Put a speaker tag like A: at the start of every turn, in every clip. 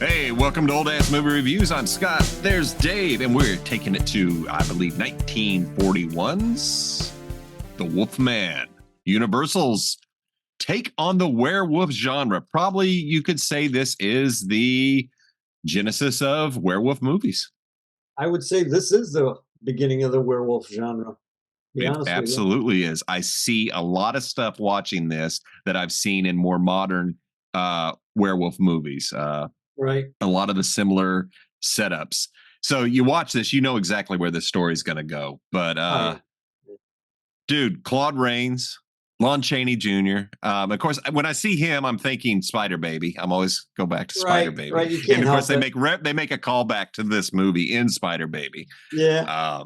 A: Hey, welcome to Old Ass Movie Reviews. I'm Scott. There's Dave, and we're taking it to, I believe, 1941's The Wolfman. Universal's take on the werewolf genre. Probably you could say this is the genesis of werewolf movies.
B: I would say this is the beginning of the werewolf genre. Be
A: It
B: honest with you.
A: absolutely is. I see a lot of stuff watching this that I've seen in more modern werewolf movies.
B: Right.
A: A lot of the similar setups. So you watch this, you know exactly where the story's going to go. But dude, Claude Rains, Lon Chaney Jr. Of course, when I see him, I'm thinking Spider Baby. I'm always go back to Spider Baby.
B: Right. You can't
A: and of course,
B: help
A: they make a callback to this movie in Spider Baby.
B: Yeah.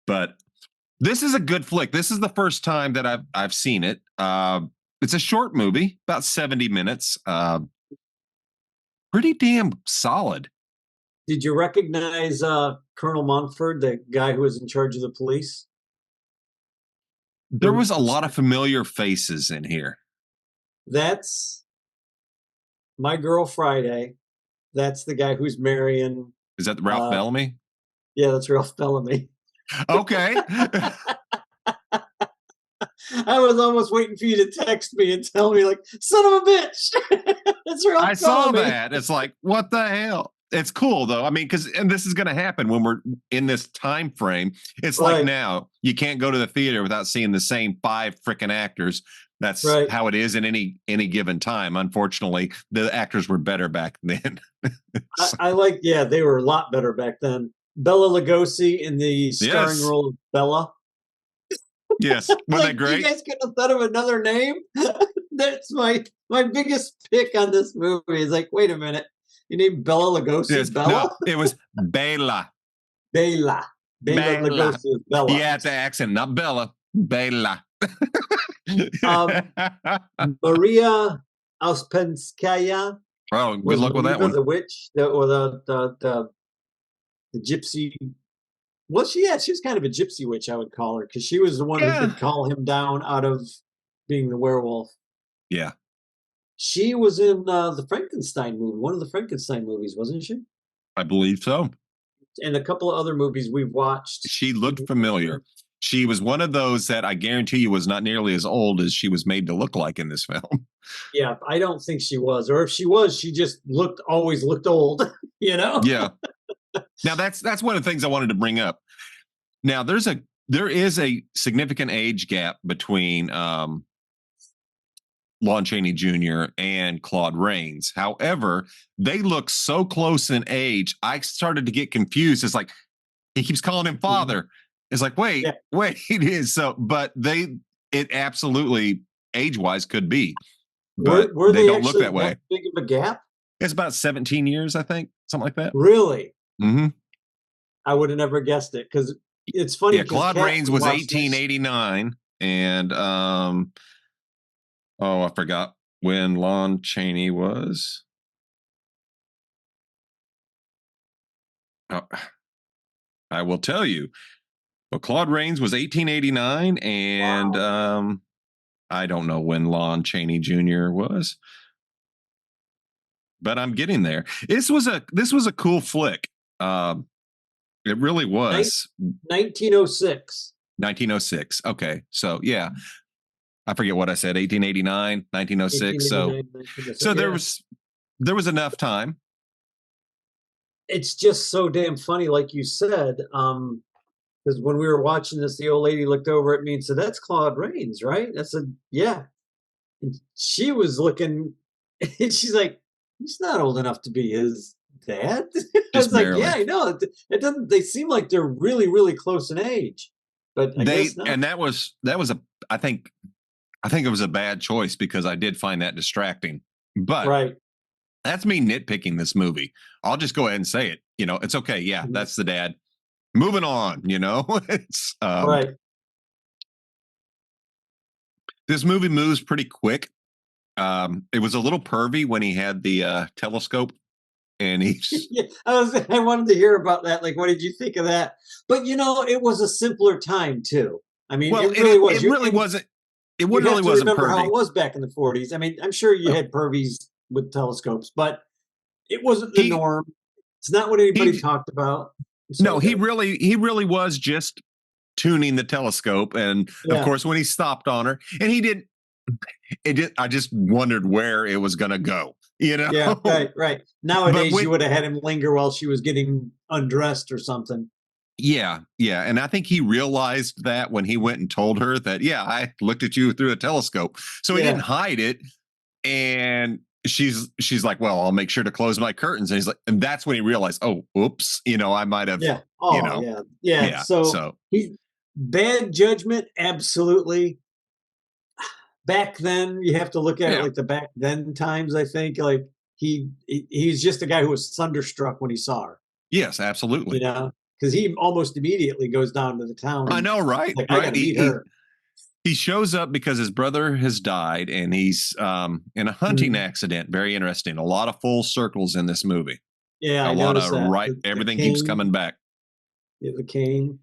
A: But this is a good flick. This is the first time that I've seen it. It's a short movie, about 70 minutes. Pretty damn solid.
B: Did you recognize Colonel Montford, the guy who was in charge of the police?
A: There was a lot of familiar faces in here.
B: That's My Girl Friday. That's the guy who's marrying.
A: Is that Ralph Bellamy?
B: Yeah, that's Ralph Bellamy.
A: Okay.
B: I was almost waiting for you to text me and tell me, like, son of a bitch. That's Ralph
A: I saw
B: Bellamy.
A: that. It's like, what the hell? It's cool though. I mean, and this is going to happen when we're in this time frame. It's like now you can't go to the theater without seeing the same 5 freaking actors. That's how it is in any given time. Unfortunately, the actors were better back then.
B: They were a lot better back then. Bella Lugosi in the starring role of Bella.
A: Yes, wasn't that great?
B: You guys couldn't have thought of another name. That's my biggest pick on this movie. Is like, wait a minute, you named Bella Lugosi Bella?
A: No, it was Bela.
B: Bela Lugosi is Bella.
A: Yeah, the accent, not Bella. Bela.
B: Maria Ouspenskaya.
A: Oh, good luck with that one.
B: The witch, the gypsy. Well, she was kind of a gypsy witch, I would call her, because she was the one who could call him down out of being the werewolf.
A: Yeah.
B: She was in the Frankenstein movie, one of the Frankenstein movies, wasn't she?
A: I believe so.
B: And a couple of other movies we've watched.
A: She looked familiar. She was one of those that I guarantee you was not nearly as old as she was made to look like in this film.
B: Yeah, I don't think she was. Or if she was, she just always looked old, you know?
A: Yeah. Now that's one of the things I wanted to bring up. Now there is a significant age gap between Lon Chaney Jr. and Claude Rains. However, they look so close in age, I started to get confused. It's like he keeps calling him father. It's like, wait, it is so, but it absolutely age-wise could be. But
B: were
A: they don't look that way.
B: Big of a gap?
A: It's about 17 years, I think, something like that.
B: Really?
A: Mm-hmm.
B: I would have never guessed it, because it's funny.
A: Yeah, Claude Rains was 1889, and I forgot when Lon Chaney was. I will tell you. Well, Claude Rains was 1889, and I don't know when Lon Chaney Jr. was, but I'm getting there. This was a cool flick. It really was.
B: 1906.
A: 1906. Okay. So, yeah. I forget what I said. 1889, 1906. So there was enough time.
B: It's just so damn funny, like you said, because when we were watching this, the old lady looked over at me and said, "That's Claude Rains, right?" I said, "Yeah." And she was looking, and she's like, "He's not old enough to be his dad." I was like, "Yeah, I know. It doesn't. They seem like they're really, really close in age, but I guess not."
A: And that was I think it was a bad choice, because I did find that distracting. But that's me nitpicking this movie. I'll just go ahead and say it. You know, it's okay. Yeah, that's the dad. Moving on. You know, it's This movie moves pretty quick. It was a little pervy when he had the telescope. And
B: I wanted to hear about that. Like, what did you think of that? But it was a simpler time too. I mean, it really was.
A: It really wasn't. It really wasn't.
B: Remember how it was back in the 40s. I mean, I'm sure you had pervies with telescopes, but It wasn't the
A: He
B: norm. It's not what anybody
A: he
B: talked about. I'm
A: no,
B: sorry,
A: he really was just tuning the telescope. And of
B: yeah,
A: course, when he stopped on her, and he did, it did. I just wondered where it was going to go, you
B: yeah,
A: know.
B: right, right.
A: But
B: Nowadays, you
A: when
B: would have had him linger while she was getting undressed or something.
A: yeah, yeah, and I think he realized that when he went and told her that, yeah, I looked at you through a telescope, so he didn't
B: Yeah,
A: hide it. And she's like, well, I'll make sure to close my curtains. And he's like, and that's when he realized, oh, oops, I might have,
B: yeah.
A: you
B: Oh,
A: know,
B: yeah, yeah.
A: yeah.
B: So
A: So
B: he bad judgment, absolutely. Back then, you have to look at it
A: yeah,
B: like the back then times. I think like he's just a guy who was thunderstruck when he saw her.
A: yes,
B: You
A: absolutely.
B: know, because he almost immediately goes down to the town
A: I
B: and
A: know, right?
B: like I got
A: Right.
B: to meet her.
A: He shows up because his brother has died, and he's in a hunting
B: Mhm.
A: accident. Very interesting. A lot of full circles in this movie.
B: Yeah,
A: A
B: I
A: lot
B: noticed
A: of
B: that
A: right.
B: the
A: Everything keeps
B: cane,
A: coming back.
B: yeah, the cane.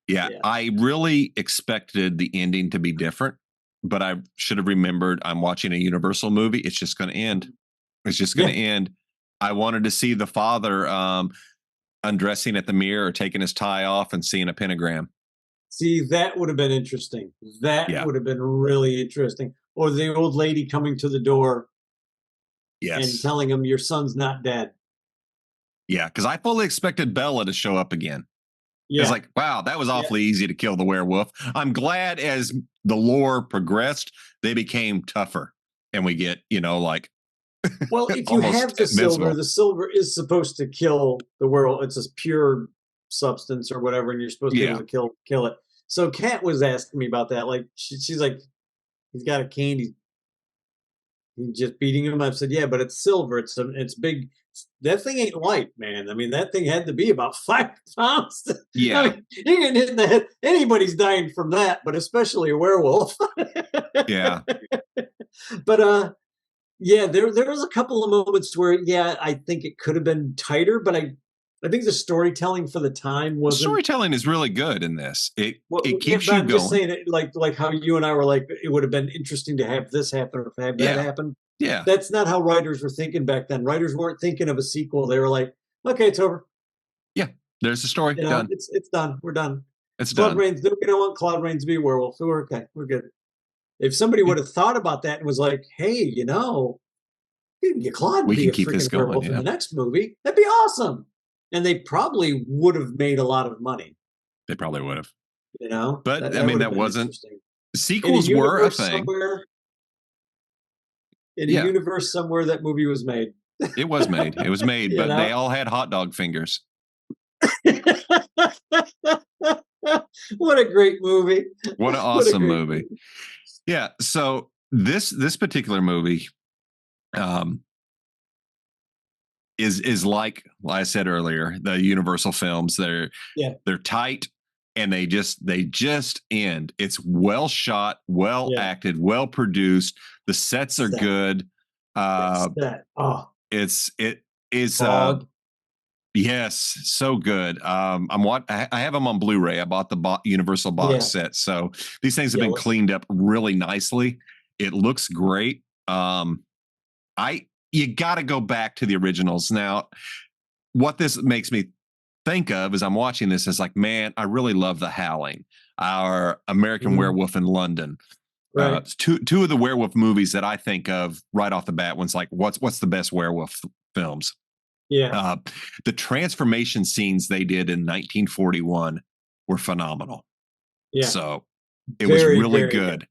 A: Yeah,
B: Yeah,
A: I really expected the ending to be different, but I should have remembered I'm watching a Universal movie. It's just going to end. It's just going to
B: yeah.
A: end. I wanted to see the father undressing at the mirror or taking his tie off and seeing a pentagram.
B: See, that would have been interesting. That
A: Yeah.
B: would have been really interesting. Or the old lady coming to the door and
A: Yes.
B: telling him your son's not dead.
A: Yeah. Because I fully expected Bella to show up again. It's
B: Yeah,
A: like, wow, that was
B: yeah.
A: awfully easy to kill the werewolf. I'm glad as the lore progressed, they became tougher. And we get, like
B: Well, if you
A: almost
B: have
A: invincible.
B: the silver is supposed to kill the world. It's a pure substance or whatever, and you're supposed to be able
A: Yeah.
B: to kill it. So Kat was asking me about that. Like she's like, he's got a cane. He's just beating him. I've said, yeah, but it's silver. It's big. That thing ain't light, man. I mean, that thing had to be about 5 pounds. I
A: Yeah.
B: mean, you're getting hit in the head. Anybody's dying from that, but especially a werewolf.
A: Yeah.
B: But yeah, there was a couple of moments where yeah, I think it could have been tighter, but I think the storytelling for the time wasn't
A: Storytelling is really good in this. It
B: yeah,
A: keeps
B: but
A: you
B: I'm just
A: going.
B: saying it like how you and I were like, it would have been interesting to have this happen or have that
A: Yeah.
B: happen.
A: Yeah.
B: That's not how writers were thinking back then. Writers weren't thinking of a sequel. They were like, okay, it's over.
A: Yeah. There's the story.
B: You know,
A: Done.
B: it's done. We're done.
A: It's
B: Claude
A: done.
B: Rains, we don't want Claude Rains to be a werewolf. So we're okay. We're good. If somebody
A: Yeah.
B: would have thought about that and was like, hey, you can get Claude to
A: We
B: be
A: can
B: a
A: keep this
B: freaking
A: going.
B: werewolf in
A: Yeah.
B: the next movie, that'd be awesome. And they probably would have made a lot of money.
A: They probably would have.
B: That
A: But I
B: that
A: mean,
B: would have
A: that
B: been
A: wasn't
B: interesting. In a
A: sequels were a
B: universe
A: thing.
B: somewhere, in a
A: Yeah.
B: universe somewhere, that movie was made.
A: It was made. It was made,
B: You
A: but they
B: know.
A: all had hot dog fingers.
B: What a great movie!
A: What an
B: What a
A: awesome
B: great
A: movie.
B: movie!
A: Yeah. So this particular movie um is like I said earlier, the Universal films.
B: Yeah,
A: They're tight and they just end. It's well shot, well
B: yeah.
A: acted, well produced. The sets are
B: Set.
A: good.
B: That's
A: Uh
B: that. Oh,
A: it is
B: fog.
A: yes, so good. I have them on Blu-ray. I bought the Universal box
B: Yeah,
A: set. So these things have been
B: jealous.
A: cleaned up really nicely. It looks great. I You got to go back to the originals. Now, what this makes me think of as I'm watching this is like, man, I really love The Howling, our American
B: Mhm.
A: Werewolf in London.
B: Right.
A: Two of the werewolf movies that I think of right off the bat. One's like, what's the best werewolf films?
B: Yeah,
A: Uh, the transformation scenes they did in 1941 were phenomenal.
B: yeah.
A: So it was
B: Very,
A: really
B: very good.
A: good,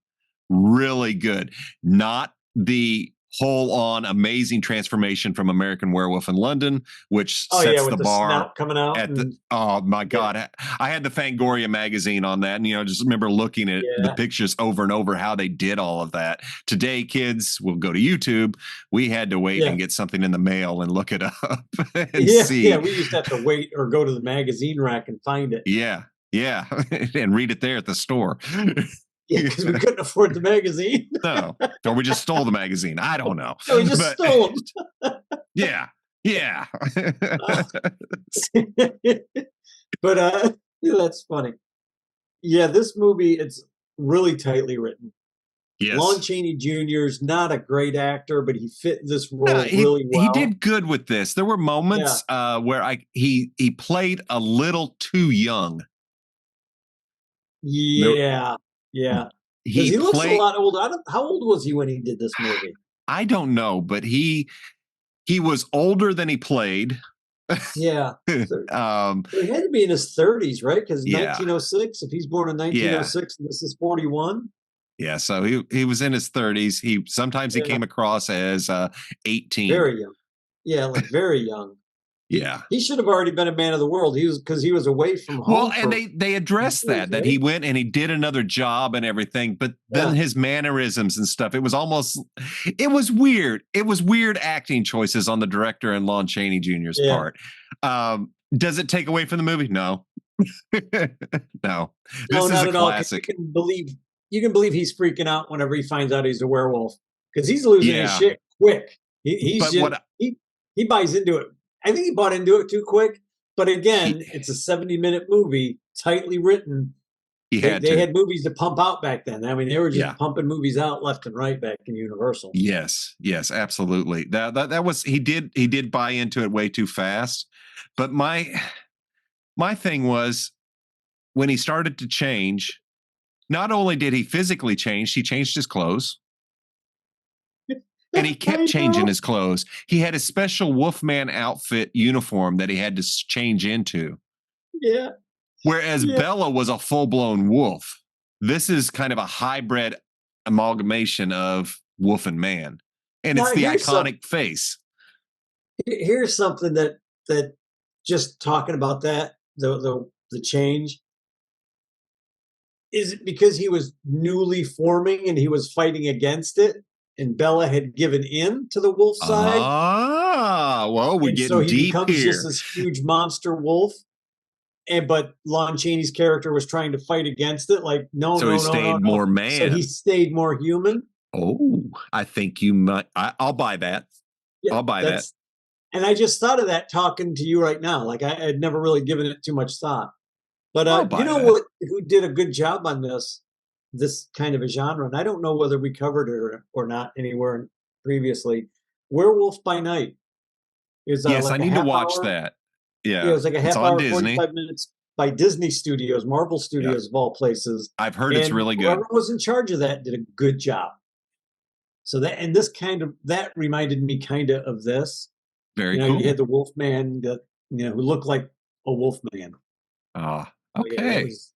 A: really good. Not the whole on amazing transformation from American Werewolf in London, which
B: Oh yeah,
A: sets
B: with
A: the
B: the
A: bar
B: snout coming out
A: at the,
B: and
A: oh my
B: yeah,
A: God. I had the Fangoria magazine on that. And, just remember looking at the
B: yeah,
A: pictures over and over, how they did all of that. Today, kids will go to YouTube. We had to wait
B: yeah,
A: and get something in the mail and look it up and
B: yeah, yeah.
A: see.
B: We used to have to wait or go to the magazine rack and find it.
A: Yeah. Yeah. And read it there at the store.
B: Yeah, because we couldn't afford the magazine.
A: No. Or we just stole the magazine. I don't know.
B: No, we just
A: But
B: stole
A: yeah. Yeah.
B: them. But yeah, that's funny. Yeah, this movie it's really tightly written.
A: Yes.
B: Lon Chaney Jr. is not a great actor, but he fit this
A: No,
B: role really
A: he
B: well.
A: did good with this. There were
B: Yeah.
A: moments where he played a little too young. There,
B: Yeah. Yeah. Because
A: he
B: he looks a
A: played.
B: lot older. How old was he when he did this movie?
A: I don't know, but he was older than he played.
B: Yeah. So,
A: um,
B: so he had to be in his 30s, right? Because
A: yeah,
B: 1906, if he's born in
A: yeah,
B: 1906 and this is 41.
A: yeah. So he was in his 30s. He sometimes he
B: Yeah.
A: came across as 18.
B: Very young. Yeah, like very young.
A: Yeah.
B: He should have already been a man of the world. He was away from
A: Well,
B: home
A: and
B: for
A: they addressed
B: years,
A: that
B: right?
A: he went and he did another job and everything, but then
B: Yeah.
A: his mannerisms and stuff, it was almost it was weird. It was weird acting choices on the director and Lon Chaney Jr.'s
B: Yeah.
A: part. Does it take away from the movie? No. No.
B: No,
A: This is
B: not
A: a
B: at all. 'Cause
A: classic.
B: you can believe he's freaking out whenever he finds out he's a werewolf because he's losing his
A: Yeah.
B: shit quick. He's
A: But
B: just
A: what
B: he buys into it. I think he bought into it too quick. But
A: he
B: again, it's a 70-minute movie, tightly written.
A: he had
B: They
A: to.
B: had movies to pump out back then. I mean, they were just
A: Yeah.
B: pumping movies out left and right back in Universal.
A: Yes, yes, absolutely. That was he did buy into it way too fast. But my thing was when he started to change, not only did he physically change, he changed his clothes and he kept
B: I
A: changing
B: know.
A: his clothes. He had a special Wolfman outfit uniform that he had to change into.
B: Yeah.
A: Whereas
B: Yeah.
A: Bella was a full blown wolf. This is kind of a hybrid amalgamation of wolf and man. And it's
B: Now
A: the iconic face.
B: here's something that just talking about that the change is it because he was newly forming and he was fighting against it and Bella had given in to the wolf side
A: Well, we're
B: and so
A: getting
B: he
A: deep
B: becomes just
A: here.
B: this huge monster wolf and but Lon Chaney's character was trying to fight against it like no
A: So he
B: no no no
A: stayed
B: no
A: more
B: so he
A: man.
B: stayed more human.
A: Oh, I think you might. I'll buy that.
B: Yeah,
A: I'll buy that.
B: that's and I just thought of that talking to you right now. Like I had never really given it too much thought. But
A: I'll
B: you
A: buy
B: know
A: that.
B: what? Who did a good job on this kind of a genre? And I don't know whether we covered it or not anywhere previously. Werewolf by Night is
A: Yes, I
B: like a
A: need to
B: half
A: watch
B: hour.
A: that.
B: Yeah, it
A: Yeah,
B: was like a
A: it's
B: half
A: on
B: hour,
A: Disney.
B: 45 minutes by Disney Studios, Marvel
A: Yeah,
B: Studios of all places.
A: I've heard it's
B: And
A: really
B: whoever
A: good.
B: was in charge of that did a good job. So that and this kind of that reminded me kind of this.
A: Very
B: You know, you had
A: cool.
B: the Wolfman that who looked like a wolfman. Oh yeah, that
A: Okay.
B: was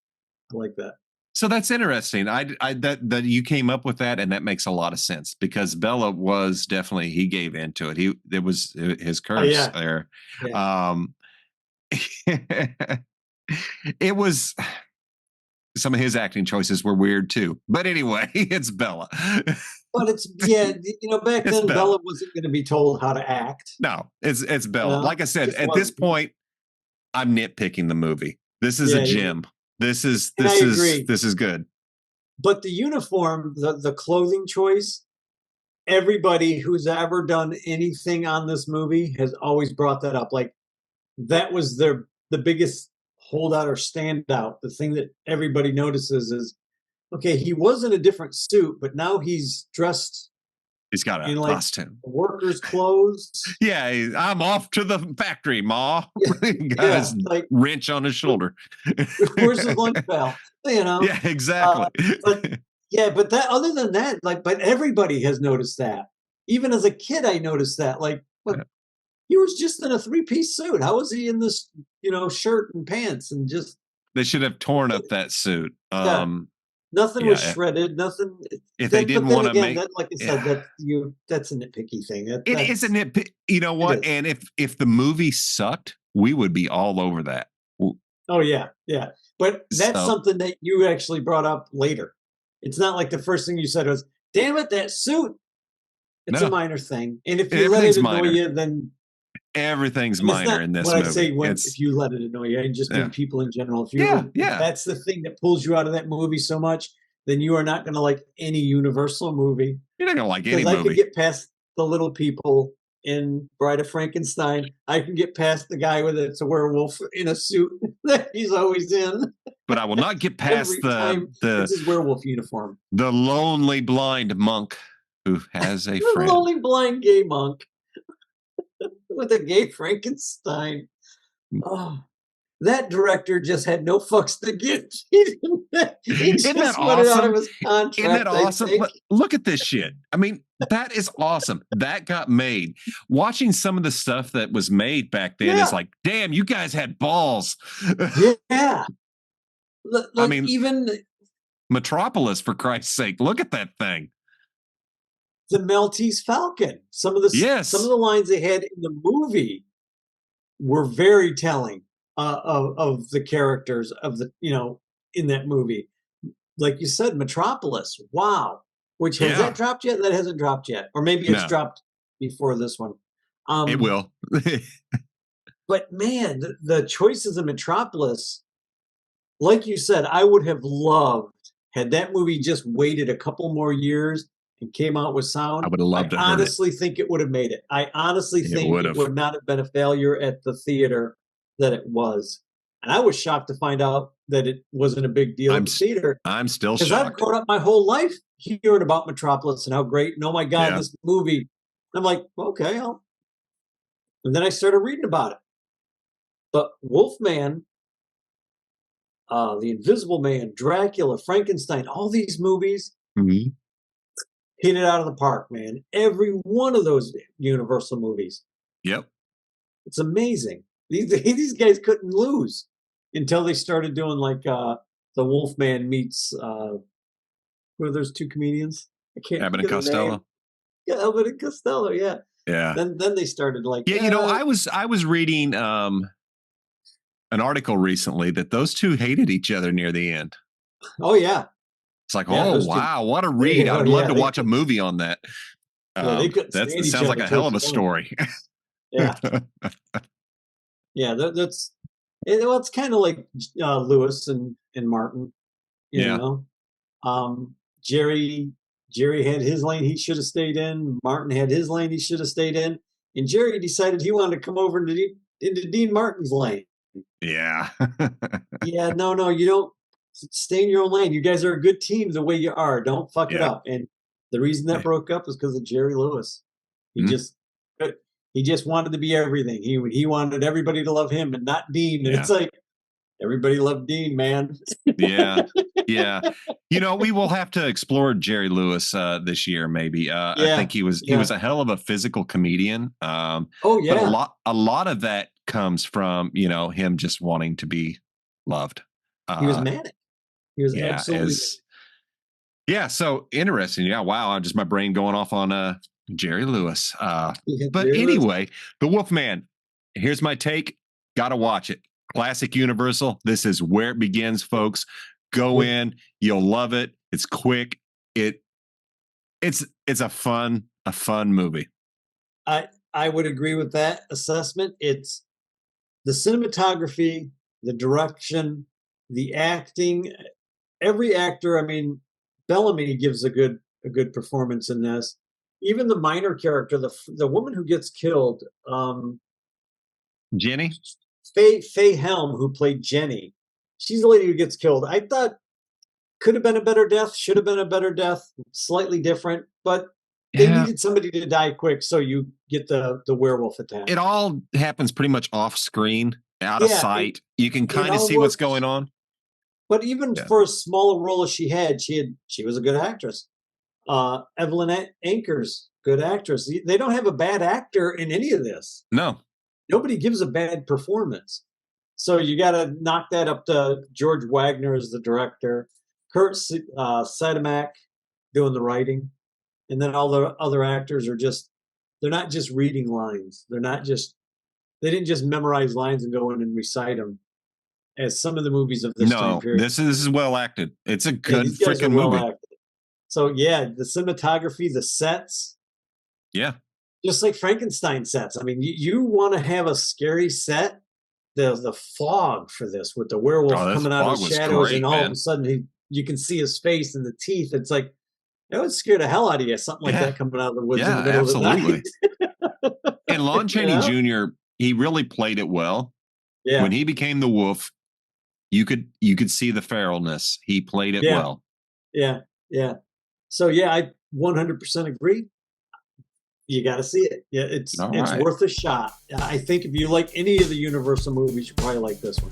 B: I like that.
A: So that's interesting. I that you came up with that, and that makes a lot of sense because Bella was definitely he gave into it. It was his
B: Oh
A: curse
B: yeah,
A: there.
B: yeah.
A: Um, it was some of his acting choices were weird too. But anyway, it's Bella.
B: But it's yeah, back
A: It's
B: then
A: Bella.
B: Bella wasn't going to be told how to act.
A: No, it's
B: You
A: Bella.
B: know,
A: Like I
B: it
A: said,
B: just
A: at this
B: wasn't.
A: point, I'm nitpicking the movie. This is a
B: Yeah,
A: gem. This is
B: and I
A: this is
B: agree.
A: this is good.
B: But the uniform, the clothing choice, everybody who's ever done anything on this movie has always brought that up. Like that was the biggest holdout or standout. The thing that everybody notices is okay, he was in a different suit, but now he's dressed
A: He's got a
B: in like
A: costume.
B: workers' clothes.
A: Yeah, I'm off to the factory, Ma.
B: Yeah,
A: Got
B: yeah.
A: his
B: Like,
A: wrench on his shoulder.
B: where's his lunch bell? You know.
A: Yeah,
B: Uh,
A: exactly.
B: but yeah, but that other than that, like, but everybody has noticed that. Even as a kid, I noticed that. Like, what he was just in a three-piece suit. How was he in this, shirt and pants and just
A: They should have torn up that suit.
B: yeah, nothing was
A: Yeah,
B: shredded. Nothing.
A: if they
B: That, but
A: didn't
B: then
A: want to
B: again,
A: make,
B: that like I said,
A: yeah,
B: that's a nitpicky thing.
A: it is a
B: That's
A: nitpick. You know
B: it
A: what?
B: is.
A: And if the movie sucked, we would be all over that.
B: Oh yeah, yeah. But that's
A: So
B: something that you actually brought up later. It's not like the first thing you said was, "Damn it, that suit." It's a
A: no,
B: minor thing, and if you let it
A: everything's
B: annoy
A: minor.
B: you, then
A: Everything's
B: and it's
A: minor
B: not
A: in this
B: when I say
A: movie.
B: when if
A: It's
B: you let it annoy you, I just mean
A: yeah,
B: people in general.
A: yeah,
B: If
A: yeah.
B: that's the thing that pulls you out of that movie so much, then you are not going to like any Universal movie
A: You're not gonna like any
B: because I could
A: movie.
B: get past the little people in Bride of Frankenstein. I can get past the guy with it's a werewolf in a suit that he's always in.
A: But I will not get past
B: Every time it's his werewolf uniform.
A: the lonely blind monk who has a
B: The
A: friend.
B: lonely blind gay monk with a gay Frankenstein. Oh, that director just had no fucks to give. He
A: Isn't that
B: just wanted out of
A: awesome?
B: his contract.
A: Isn't that
B: I
A: awesome?
B: think.
A: Look at this shit. I mean, that is awesome. That got made. Watching some of the stuff that was made back then is
B: Yeah.
A: like, damn, you guys had balls.
B: Yeah. Like
A: I mean,
B: even
A: Metropolis, for Christ's sake, look at that thing.
B: the Maltese Falcon. Some of the
A: Yes.
B: lines they had in the movie were very telling of the characters of the in that movie. Like you said, Metropolis. Wow. Which has that dropped yet? That hasn't dropped yet, or maybe it's dropped before this one.
A: It will.
B: But man, the choices of Metropolis, like you said, I would have loved had that movie just waited a couple more years and came out with sound.
A: I would have loved to.
B: I honestly think it would have made it. I honestly think it would not have been a failure at the theater that it was. And I was shocked to find out that it wasn't a big deal at the theater.
A: I'm still shocked.
B: Because I've grown up my whole life hearing about Metropolis and how great, and oh my God, this movie. I'm like, okay, and then I started reading about it. But Wolfman, The Invisible Man, Dracula, Frankenstein, all these movies hit it out of the park, man. Every one of those Universal movies.
A: Yep.
B: It's amazing. These guys couldn't lose until they started doing like the Wolfman meets who are those two comedians? I can't.
A: Abbott and Costello.
B: Yeah, Abbott and Costello. Yeah.
A: Yeah.
B: Then they started like.
A: Yeah, I was reading an article recently that those two hated each other near the end.
B: Oh yeah.
A: It's like, oh wow, what a read! I'd love to watch a movie on that. That sounds like a hell of a story.
B: Yeah. Yeah, that's it's kind of like Lewis and Martin. You know, Jerry had his lane he should have stayed in. Martin had his lane he should have stayed in, and Jerry decided he wanted to come over into Dean Martin's lane.
A: Yeah.
B: Yeah, no, you don't stay in your own lane. You guys are a good team the way you are. Don't fuck it up. And the reason that broke up was because of Jerry Lewis. He just wanted to be everything. He wanted everybody to love him and not Dean. And it's like everybody loved Dean, man.
A: Yeah. We will have to explore Jerry Lewis this year, maybe. I think he was a hell of a physical comedian. But a lot of that comes from him just wanting to be loved.
B: He was manic. He was absolutely.
A: So interesting. Yeah, wow. Just my brain going off on Jerry Lewis. But
B: Jerry
A: anyway,
B: Lewis.
A: The Wolfman. Here's my take. Gotta watch it. Classic Universal. This is where it begins, folks. Go in. You'll love it. It's quick. It's a fun movie.
B: I would agree with that assessment. It's the cinematography, the direction, the acting. Every actor, I mean, Bellamy gives a good performance in this. Even the minor character, the woman who gets killed,
A: Jenny,
B: Faye Helm, who played Jenny, she's the lady who gets killed. I thought could have been a better death, should have been a better death, slightly different, but they needed somebody to die quick, so you get the werewolf attack.
A: It all happens pretty much off screen, out of sight. You can kind of see what's going on.
B: But even for as small a role as she was a good actress. Evelyn Ankers, good actress. They don't have a bad actor in any of this.
A: No.
B: Nobody gives a bad performance. So you got to knock that up to George Wagner as the director, Kurt Sidemak doing the writing, and then all the other actors they're not just reading lines. They didn't just memorize lines and go in and recite them. As some of the movies of this time period.
A: This is well acted. It's a good freaking movie. Acted.
B: So the cinematography, the sets.
A: Yeah.
B: Just like Frankenstein sets. I mean, you want to have a scary set. The fog for this with the werewolf coming out of the shadows, and all of a sudden you can see his face and the teeth. It's like That would scare the hell out of you, something like
A: Yeah.
B: that coming out of the woods in
A: Yeah,
B: the middle of the
A: absolutely.
B: night.
A: And Lon
B: You
A: Chaney
B: know?
A: Jr., he really played it well. When
B: Yeah,
A: he became the wolf, you could see the feralness. He played it
B: yeah,
A: well.
B: yeah, yeah. So yeah, I 100% agree. You got to see it. Yeah,
A: All
B: it's
A: right.
B: worth a shot. I think if you like any of the Universal movies, you probably like this one.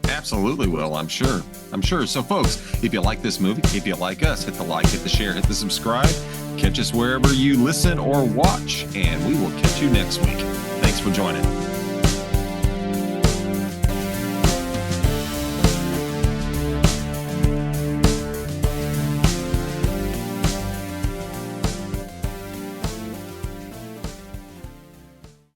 A: Absolutely will, I'm sure. I'm sure. So, folks, if you like this movie, if you like us, hit the like, hit the share, hit the subscribe. Catch us wherever you listen or watch, and we will catch you next week. Thanks for joining.